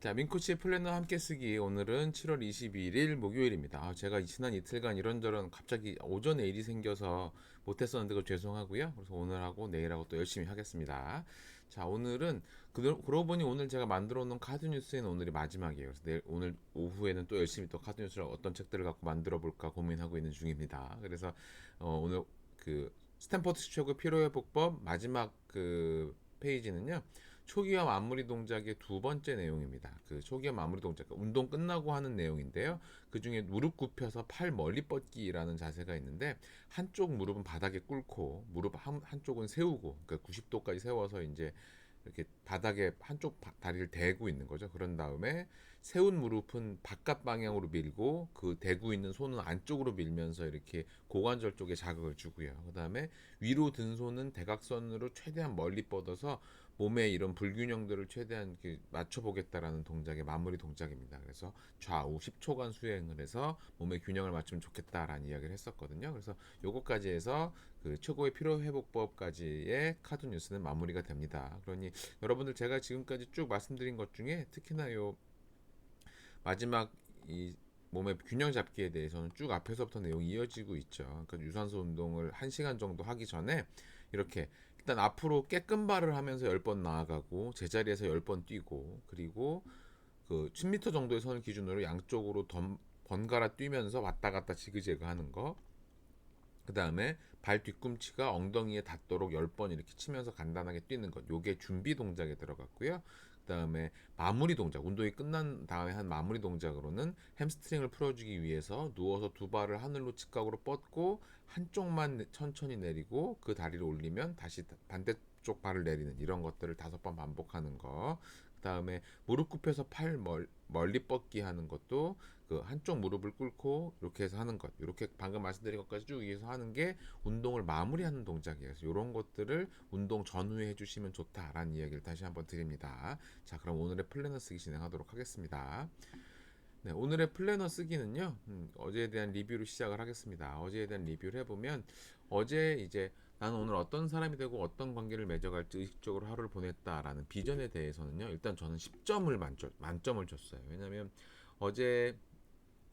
자, 민코치의 플래너 함께 쓰기. 오늘은 7월 22일 목요일입니다. 제가 지난 이틀간 이런저런 갑자기 오전에 일이 생겨서 못했었는데 그거 죄송하고요. 그래서 오늘하고 내일하고 또 열심히 하겠습니다. 자, 오늘은 그러고 보니 오늘 제가 만들어 놓은 카드 뉴스에는 오늘이 마지막이에요. 그래서 오늘 오후에는 또 열심히 또 카드 뉴스를 어떤 책들을 갖고 만들어 볼까 고민하고 있는 중입니다. 그래서 오늘 그 스탠퍼드 최고 피로회복법 마지막 그 페이지는요. 초기화 마무리 동작의 두 번째 내용입니다. 그 초기화 마무리 동작, 운동 끝나고 하는 내용인데요. 그 중에 무릎 굽혀서 팔 멀리 뻗기라는 자세가 있는데 한쪽 무릎은 바닥에 꿇고 무릎 한쪽은 세우고 그러니까 90도까지 세워서 이제 이렇게 바닥에 한쪽 다리를 대고 있는 거죠. 그런 다음에 세운 무릎은 바깥 방향으로 밀고 그 대고 있는 손은 안쪽으로 밀면서 이렇게 고관절 쪽에 자극을 주고요. 그 다음에 위로 든 손은 대각선으로 최대한 멀리 뻗어서 몸의 이런 불균형들을 최대한 맞춰보겠다라는 동작의 마무리 동작입니다. 그래서 좌우 10초간 수행을 해서 몸의 균형을 맞추면 좋겠다라는 이야기를 했었거든요. 그래서 요거까지 해서 그 최고의 피로회복법까지의 카드 뉴스는 마무리가 됩니다. 그러니 여러분들 제가 지금까지 쭉 말씀드린 것 중에 특히나 요 마지막 이 몸의 균형 잡기에 대해서는 쭉 앞에서부터 내용이 이어지고 있죠. 그러니까 유산소 운동을 1시간 정도 하기 전에 이렇게 일단 앞으로 깨끗발을 하면서 10번 나아가고 제자리에서 10번 뛰고 그리고 그 10m 정도의 선을 기준으로 양쪽으로 번갈아 뛰면서 왔다 갔다 지그재그 하는 거. 그 다음에 발 뒤꿈치가 엉덩이에 닿도록 10번 이렇게 치면서 간단하게 뛰는 것. 요게 준비 동작에 들어갔고요. 그 다음에 마무리 동작. 운동이 끝난 다음에 한 마무리 동작으로는 햄스트링을 풀어주기 위해서 누워서 두 발을 하늘로 직각으로 뻗고 한쪽만 천천히 내리고 그 다리를 올리면 다시 반대쪽 발을 내리는 이런 것들을 5번 반복하는 거. 그 다음에 무릎 굽혀서 팔 멀리 뻗기 하는 것도 그 한쪽 무릎을 꿇고 이렇게 해서 하는 것, 이렇게 방금 말씀드린 것까지 쭉 위해서 하는 게 운동을 마무리하는 동작이에요. 그래서 이런 것들을 운동 전후에 해주시면 좋다라는 이야기를 다시 한번 드립니다. 자, 그럼 오늘의 플래너 쓰기 진행하도록 하겠습니다. 네, 오늘의 플래너 쓰기는요, 어제에 대한 리뷰로 시작을 하겠습니다. 어제에 대한 리뷰를 해보면, 어제 이제 나는 오늘 어떤 사람이 되고 어떤 관계를 맺어갈지 의식적으로 하루를 보냈다라는 비전에 대해서는요, 일단 저는 10점을 만점을 줬어요. 왜냐면 어제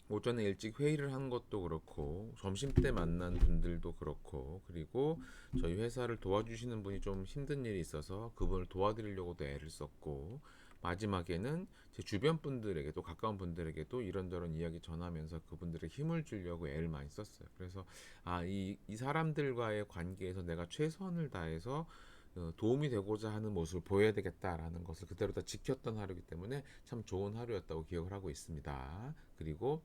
오전에 일찍 회의를 한 것도 그렇고 점심때 만난 분들도 그렇고 그리고 저희 회사를 도와주시는 분이 좀 힘든 일이 있어서 그분을 도와드리려고도 애를 썼고 마지막에는 제 주변 분들에게도 가까운 분들에게도 이런저런 이야기 전하면서 그분들의 힘을 주려고 애를 많이 썼어요. 그래서 이 사람들과의 관계에서 내가 최선을 다해서 도움이 되고자 하는 모습을 보여야 되겠다라는 것을 그대로 다 지켰던 하루이기 때문에 참 좋은 하루였다고 기억을 하고 있습니다. 그리고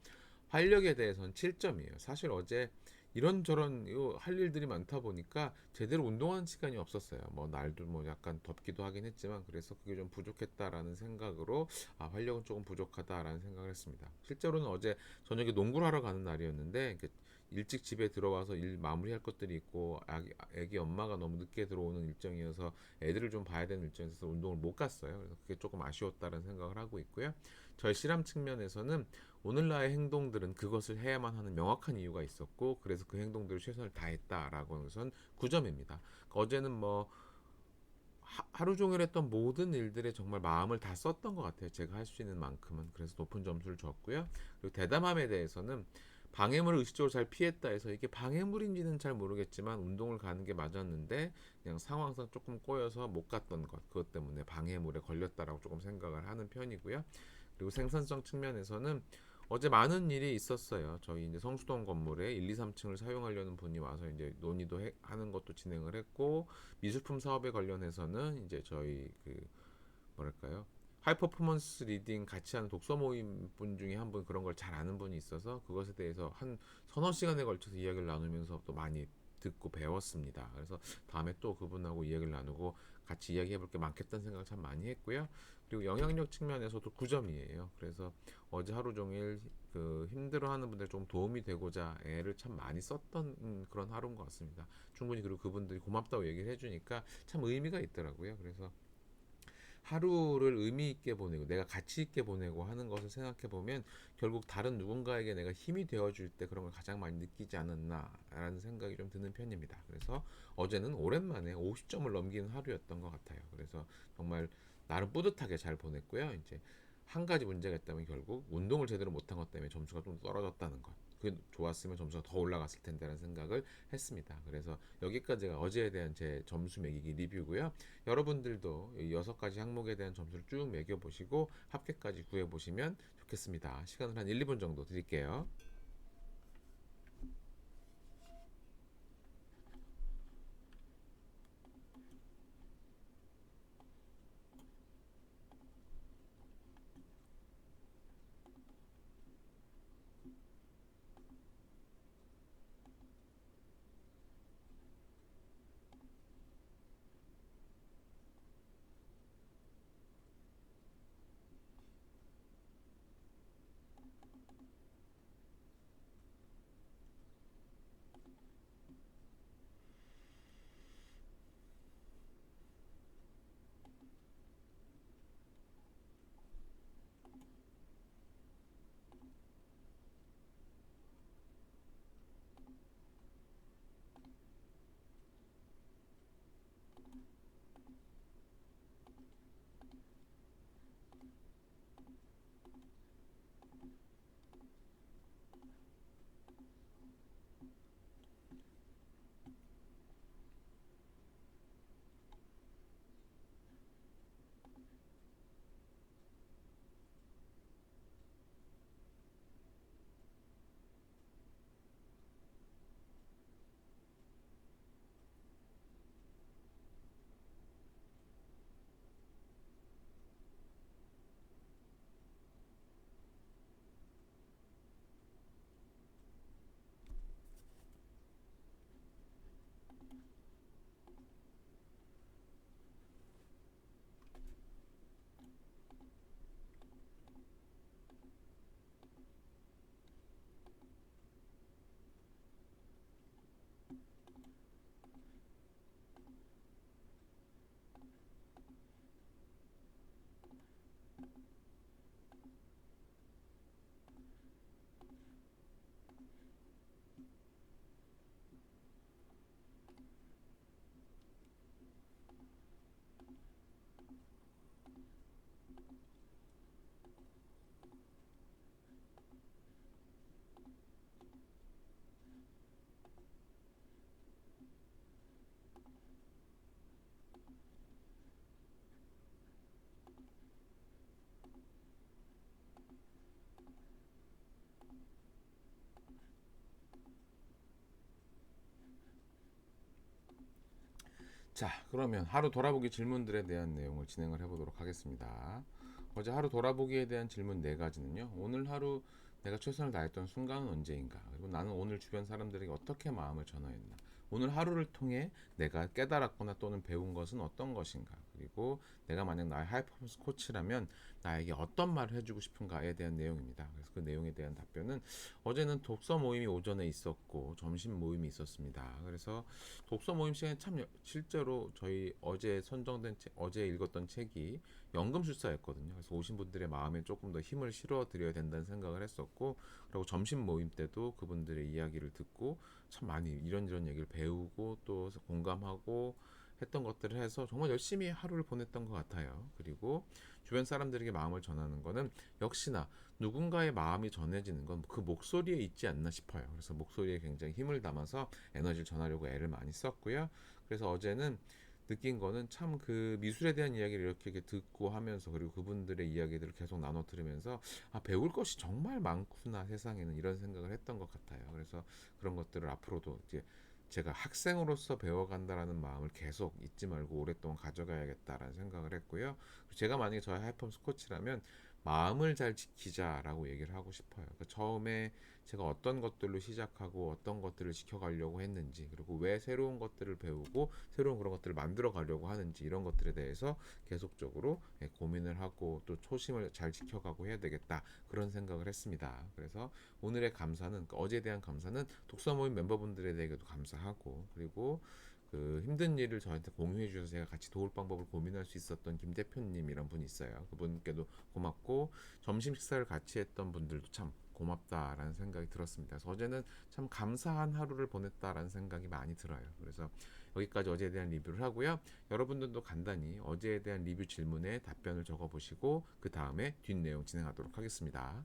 활력에 대해서는 7점이에요. 사실 어제 이런저런 할 일들이 많다 보니까 제대로 운동하는 시간이 없었어요. 뭐 날도 뭐 약간 덥기도 하긴 했지만 그래서 그게 좀 부족했다라는 생각으로 활력은 조금 부족하다라는 생각을 했습니다. 실제로는 어제 저녁에 농구를 하러 가는 날이었는데 일찍 집에 들어와서 일 마무리할 것들이 있고 애기 엄마가 너무 늦게 들어오는 일정이어서 애들을 좀 봐야 되는 일정이어서 운동을 못 갔어요. 그래서 그게 조금 아쉬웠다는 생각을 하고 있고요. 저희 실험 측면에서는 오늘날의 행동들은 그것을 해야만 하는 명확한 이유가 있었고 그래서 그 행동들을 최선을 다했다라고 하는 것은 9점입니다. 어제는 뭐 하루 종일 했던 모든 일들에 정말 마음을 다 썼던 것 같아요. 제가 할 수 있는 만큼은. 그래서 높은 점수를 줬고요. 그리고 대담함에 대해서는 방해물을 의식적으로 잘 피했다 해서 이게 방해물인지는 잘 모르겠지만 운동을 가는 게 맞았는데 그냥 상황상 조금 꼬여서 못 갔던 것 그것 때문에 방해물에 걸렸다라고 조금 생각을 하는 편이고요. 그리고 생산성 측면에서는 어제 많은 일이 있었어요. 저희 이제 성수동 건물에 1, 2, 3층을 사용하려는 분이 와서 이제 논의도 하는 것도 진행을 했고 미술품 사업에 관련해서는 이제 저희 그 뭐랄까요? 하이 퍼포먼스 리딩 같이 하는 독서 모임 분 중에 한 분 그런 걸 잘 아는 분이 있어서 그것에 대해서 한 서너 시간에 걸쳐서 이야기를 나누면서 또 많이 듣고 배웠습니다. 그래서 다음에 또 그분하고 이야기를 나누고 같이 이야기해볼 게 많겠다는 생각을 참 많이 했고요. 그리고 영향력 측면에서도 9점이에요. 그래서 어제 하루 종일 그 힘들어하는 분들 좀 도움이 되고자 애를 참 많이 썼던 그런 하루인 것 같습니다. 충분히 그리고 그분들이 고맙다고 얘기를 해주니까 참 의미가 있더라고요. 그래서 하루를 의미 있게 보내고 내가 가치 있게 보내고 하는 것을 생각해 보면 결국 다른 누군가에게 내가 힘이 되어줄 때 그런 걸 가장 많이 느끼지 않았나라는 생각이 좀 드는 편입니다. 그래서 어제는 오랜만에 50점을 넘기는 하루였던 것 같아요. 그래서 정말 나름 뿌듯하게 잘 보냈고요. 이제 한 가지 문제가 있다면 결국 운동을 제대로 못한 것 때문에 점수가 좀 떨어졌다는 것. 그게 좋았으면 점수가 더 올라갔을 텐데라는 생각을 했습니다. 그래서 여기까지가 어제에 대한 제 점수 매기기 리뷰고요. 여러분들도 이 6가지 항목에 대한 점수를 쭉 매겨보시고 합계까지 구해보시면 좋겠습니다. 시간을 한 1, 2분 정도 드릴게요. 자, 그러면 하루 돌아보기 질문들에 대한 내용을 진행을 해보도록 하겠습니다. 어제 하루 돌아보기에 대한 질문 4가지는요. 오늘 하루 내가 최선을 다했던 순간은 언제인가? 그리고 나는 오늘 주변 사람들에게 어떻게 마음을 전하였나? 오늘 하루를 통해 내가 깨달았거나 또는 배운 것은 어떤 것인가? 그리고 내가 만약 나의 하이퍼포먼스 코치라면 나에게 어떤 말을 해주고 싶은가에 대한 내용입니다. 그래서 그 내용에 대한 답변은 어제는 독서 모임이 오전에 있었고 점심 모임이 있었습니다. 그래서 독서 모임 시간에 참 실제로 저희 어제 선정된 어제 읽었던 책이 연금술사였거든요. 그래서 오신 분들의 마음에 조금 더 힘을 실어 드려야 된다는 생각을 했었고, 그리고 점심 모임 때도 그분들의 이야기를 듣고 참 많이 이런저런 얘기를 배우고 또 공감하고 했던 것들을 해서 정말 열심히 하루를 보냈던 것 같아요. 그리고 주변 사람들에게 마음을 전하는 거는 역시나 누군가의 마음이 전해지는 건 그 목소리에 있지 않나 싶어요. 그래서 목소리에 굉장히 힘을 담아서 에너지를 전하려고 애를 많이 썼고요. 그래서 어제는 느낀 거는 참 그 미술에 대한 이야기를 이렇게 듣고 하면서, 그리고 그분들의 이야기들을 계속 나눠 들으면서 아, 배울 것이 정말 많구나 세상에는, 이런 생각을 했던 것 같아요. 그래서 그런 것들을 앞으로도 이제 제가 학생으로서 배워간다라는 마음을 계속 잊지 말고 오랫동안 가져가야겠다라는 생각을 했고요. 제가 만약에 저의 하이퍼스 코치라면 마음을 잘 지키자라고 얘기를 하고 싶어요. 그러니까 처음에 제가 어떤 것들로 시작하고 어떤 것들을 지켜가려고 했는지, 그리고 왜 새로운 것들을 배우고 새로운 그런 것들을 만들어 가려고 하는지, 이런 것들에 대해서 계속적으로 고민을 하고 또 초심을 잘 지켜가고 해야 되겠다, 그런 생각을 했습니다. 그래서 오늘의 감사는, 그러니까 어제에 대한 감사는 독서 모임 멤버분들에게도 감사하고, 그리고 그 힘든 일을 저한테 공유해 주셔서 제가 같이 도울 방법을 고민할 수 있었던 김 대표님이란 분이 있어요. 그분께도 고맙고, 그리고 점심 식사를 같이 했던 분들도 참 고맙다라는 생각이 들었습니다. 그래서 어제는 참 감사한 하루를 보냈다라는 생각이 많이 들어요. 그래서 여기까지 어제에 대한 리뷰를 하고요. 여러분들도 간단히 어제에 대한 리뷰 질문에 답변을 적어보시고 그 다음에 뒷내용 진행하도록 하겠습니다.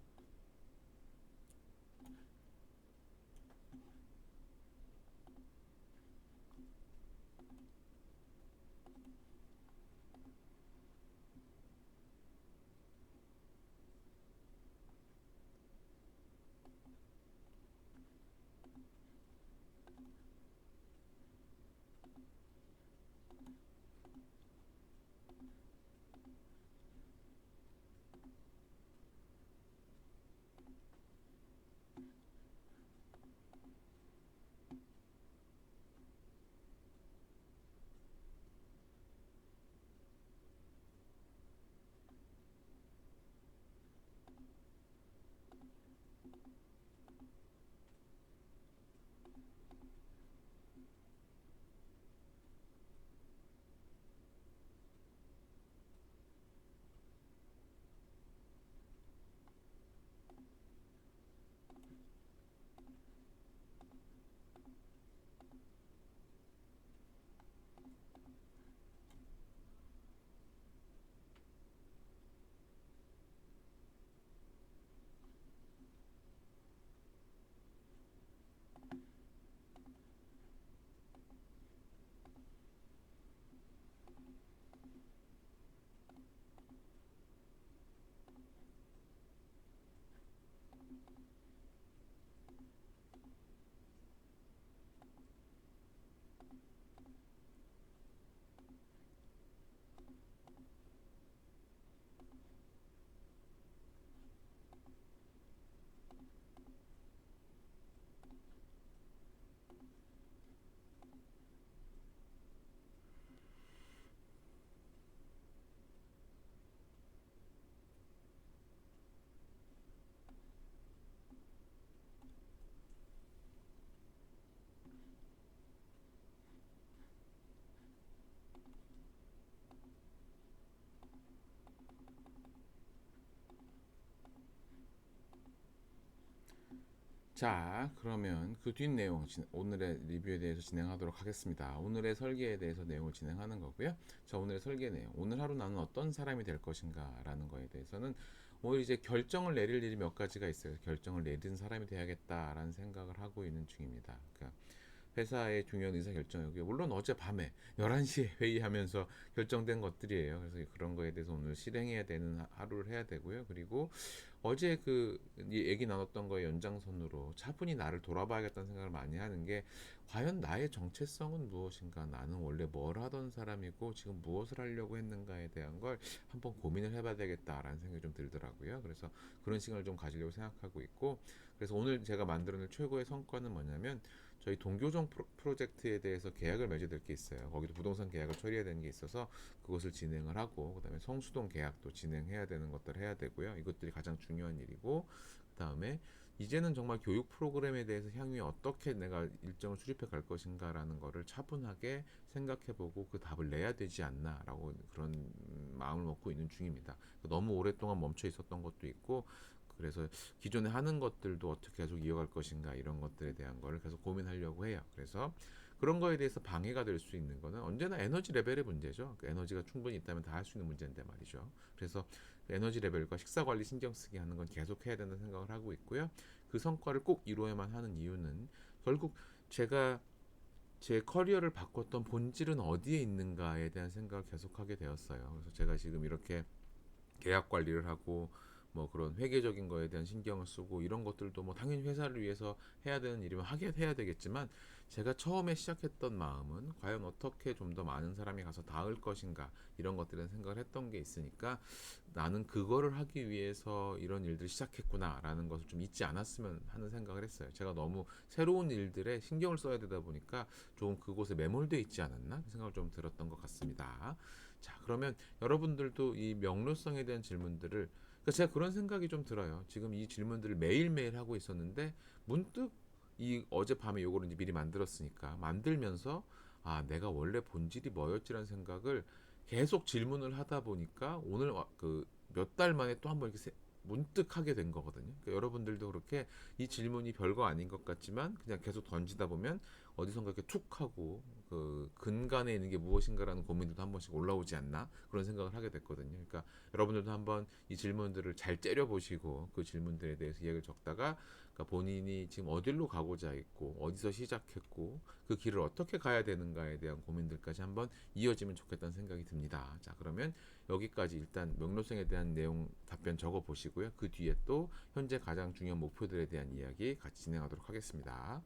자, 그러면 그 뒷내용, 오늘의 리뷰에 대해서 진행하도록 하겠습니다. 오늘의 설계에 대해서 내용을 진행하는 거고요. 자, 오늘의 설계 내용. 오늘 하루 나는 어떤 사람이 될 것인가 라는 거에 대해서는 오늘 이제 결정을 내릴 일이 몇 가지가 있어요. 결정을 내린 사람이 돼야겠다라는 생각을 하고 있는 중입니다. 그러니까 회사의 중요한 의사결정이고요. 물론 어젯밤에 11시에 회의하면서 결정된 것들이에요. 그래서 그런 거에 대해서 오늘 실행해야 되는 하루를 해야 되고요. 그리고 어제 그 얘기 나눴던 거의 연장선으로 차분히 나를 돌아봐야겠다는 생각을 많이 하는 게 과연 나의 정체성은 무엇인가? 나는 원래 뭘 하던 사람이고 지금 무엇을 하려고 했는가에 대한 걸 한번 고민을 해봐야 되겠다라는 생각이 좀 들더라고요. 그래서 그런 시간을 좀 가지려고 생각하고 있고 그래서 오늘 제가 만들어낸 최고의 성과는 뭐냐면 저희 동교정 프로젝트에 대해서 계약을 맺어야 될 게 있어요. 거기도 부동산 계약을 처리해야 되는 게 있어서 그것을 진행을 하고 그다음에 성수동 계약도 진행해야 되는 것들을 해야 되고요. 이것들이 가장 중요한 일이고 그다음에 이제는 정말 교육 프로그램에 대해서 향후에 어떻게 내가 일정을 수립해 갈 것인가라는 거를 차분하게 생각해보고 그 답을 내야 되지 않나라고 그런 마음을 먹고 있는 중입니다. 너무 오랫동안 멈춰 있었던 것도 있고 그래서 기존에 하는 것들도 어떻게 계속 이어갈 것인가 이런 것들에 대한 거를 계속 고민하려고 해요. 그래서 그런 거에 대해서 방해가 될 수 있는 거는 언제나 에너지 레벨의 문제죠. 그 에너지가 충분히 있다면 다 할 수 있는 문제인데 말이죠. 그래서 에너지 레벨과 식사 관리 신경 쓰게 하는 건 계속 해야 된다는 생각을 하고 있고요. 그 성과를 꼭 이루어야만 하는 이유는 결국 제가 제 커리어를 바꿨던 본질은 어디에 있는가에 대한 생각을 계속하게 되었어요. 그래서 제가 지금 이렇게 계약 관리를 하고 뭐 그런 회계적인 거에 대한 신경을 쓰고 이런 것들도 뭐 당연히 회사를 위해서 해야 되는 일이면 하게 해야 되겠지만 제가 처음에 시작했던 마음은 과연 어떻게 좀 더 많은 사람이 가서 닿을 것인가 이런 것들은 생각을 했던 게 있으니까 나는 그거를 하기 위해서 이런 일들을 시작했구나라는 것을 좀 잊지 않았으면 하는 생각을 했어요. 제가 너무 새로운 일들에 신경을 써야 되다 보니까 좀 그곳에 매몰돼 있지 않았나 생각을 좀 들었던 것 같습니다. 자, 그러면 여러분들도 이 명료성에 대한 질문들을 그러니까 제가 그런 생각이 좀 들어요. 지금 이 질문들을 매일매일 하고 있었는데 문득 이 어젯밤에 요거를 이제 미리 만들었으니까 만들면서 아, 내가 원래 본질이 뭐였지라는 생각을 계속 질문을 하다 보니까 오늘 그 몇 달 만에 또 한번 이렇게 문득 하게 된 거거든요. 그러니까 여러분들도 그렇게 이 질문이 별거 아닌 것 같지만 그냥 계속 던지다 보면 어디선가 이렇게 툭 하고 그 근간에 있는 게 무엇인가라는 고민들도 한 번씩 올라오지 않나 그런 생각을 하게 됐거든요. 그러니까 여러분들도 한번 이 질문들을 잘 째려 보시고 그 질문들에 대해서 이야기를 적다가 그러니까 본인이 지금 어디로 가고자 있고 어디서 시작했고 그 길을 어떻게 가야 되는가에 대한 고민들까지 한번 이어지면 좋겠다는 생각이 듭니다. 자, 그러면 여기까지 일단 명로성에 대한 내용 답변 적어 보시고요. 그 뒤에 또 현재 가장 중요한 목표들에 대한 이야기 같이 진행하도록 하겠습니다.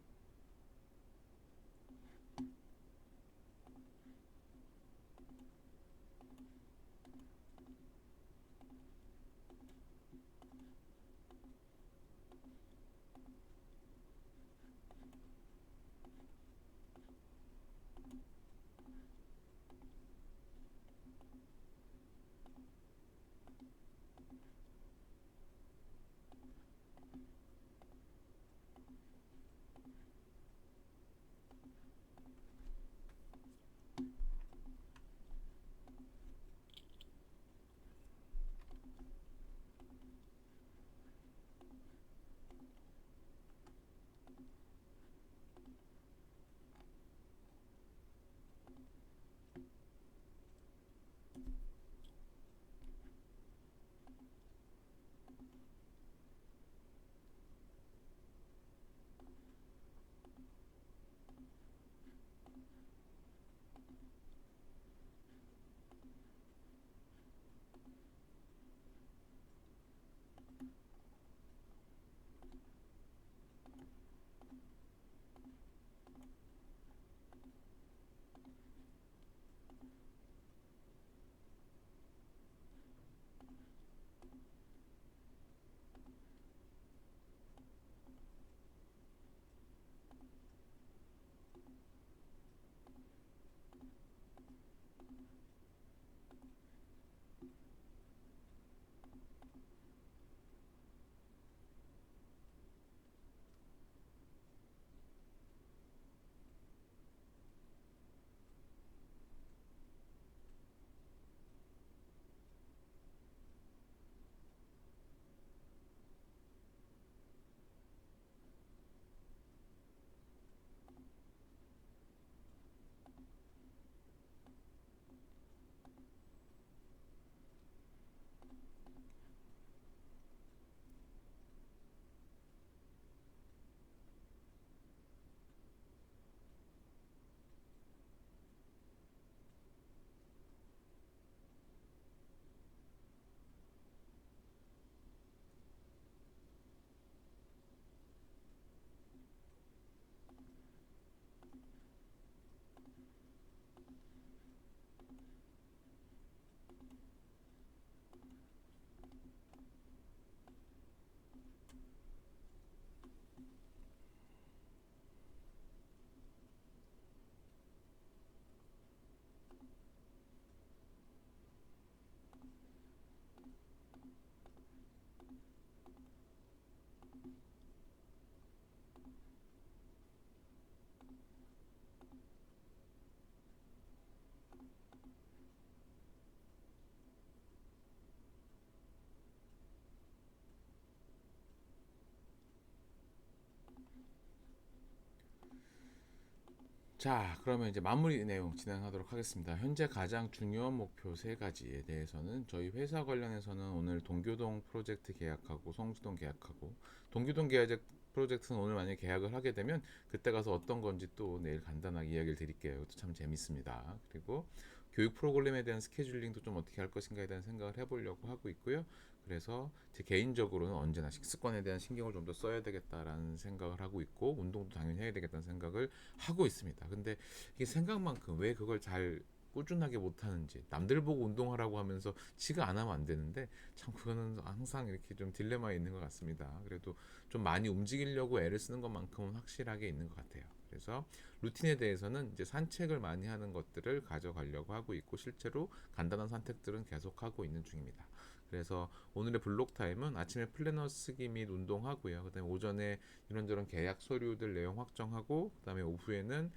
자, 그러면 이제 마무리 내용 진행하도록 하겠습니다. 현재 가장 중요한 목표 세 가지에 대해서는 저희 회사 관련해서는 오늘 동교동 프로젝트 계약하고 성수동 계약하고 동교동 계약 프로젝트는 오늘 만약에 계약을 하게 되면 그때 가서 어떤 건지 또 내일 간단하게 이야기를 드릴게요. 이것도 참 재밌습니다. 그리고 교육 프로그램에 대한 스케줄링도 좀 어떻게 할 것인가에 대한 생각을 해보려고 하고 있고요. 그래서 제 개인적으로는 언제나 식습관에 대한 신경을 좀 더 써야 되겠다라는 생각을 하고 있고 운동도 당연히 해야 되겠다는 생각을 하고 있습니다. 근데 이게 생각만큼 왜 그걸 잘 꾸준하게 못하는지 남들 보고 운동하라고 하면서 지가 안 하면 안 되는데 참 그거는 항상 이렇게 좀 딜레마에 있는 것 같습니다. 그래도 좀 많이 움직이려고 애를 쓰는 것만큼은 확실하게 있는 것 같아요. 그래서 루틴에 대해서는 이제 산책을 많이 하는 것들을 가져가려고 하고 있고 실제로 간단한 산책들은 계속 하고 있는 중입니다. 그래서 오늘의 블록 타임은 아침에 플래너 쓰기 및 운동하고요. 그다음에 오전에 이런저런 계약 서류들 내용 확정하고 그다음에 오후에는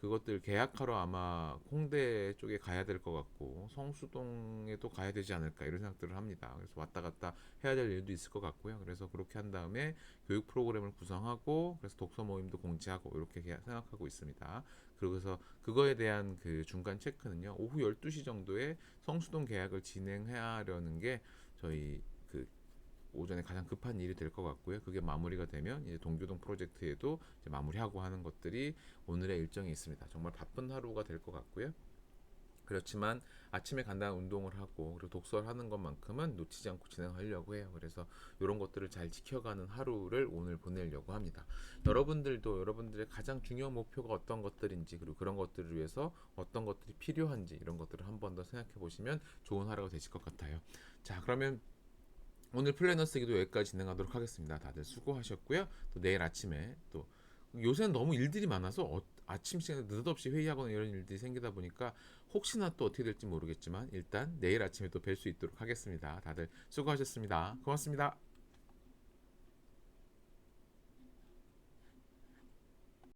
그것들 계약하러 아마 홍대 쪽에 가야 될 것 같고 성수동에도 가야 되지 않을까 이런 생각들을 합니다. 그래서 왔다 갔다 해야 될 일도 있을 것 같고요. 그래서 그렇게 한 다음에 교육 프로그램을 구성하고 그래서 독서 모임도 공지하고 이렇게 생각하고 있습니다. 그래서 그거에 대한 그 중간 체크는요. 오후 12시 정도에 성수동 계약을 진행하려는 게 저희 그 오전에 가장 급한 일이 될 것 같고요. 그게 마무리가 되면 이제 동교동 프로젝트에도 이제 마무리하고 하는 것들이 오늘의 일정이 있습니다. 정말 바쁜 하루가 될 것 같고요. 그렇지만 아침에 간단한 운동을 하고 그리고 독서를 하는 것만큼은 놓치지 않고 진행하려고 해요. 그래서 이런 것들을 잘 지켜가는 하루를 오늘 보내려고 합니다. 여러분들도 여러분들의 가장 중요한 목표가 어떤 것들인지 그리고 그런 것들을 위해서 어떤 것들이 필요한지 이런 것들을 한 번 더 생각해 보시면 좋은 하루가 되실 것 같아요. 자, 그러면 오늘 플래너 쓰기도 여기까지 진행하도록 하겠습니다. 다들 수고하셨고요. 또 내일 아침에 또 요새는 너무 일들이 많아서 아침 시간에 느닷없이 회의하거나 이런 일들이 생기다 보니까 혹시나 또 어떻게 될지 모르겠지만 일단 내일 아침에 또 뵐 수 있도록 하겠습니다. 다들 수고하셨습니다. 고맙습니다.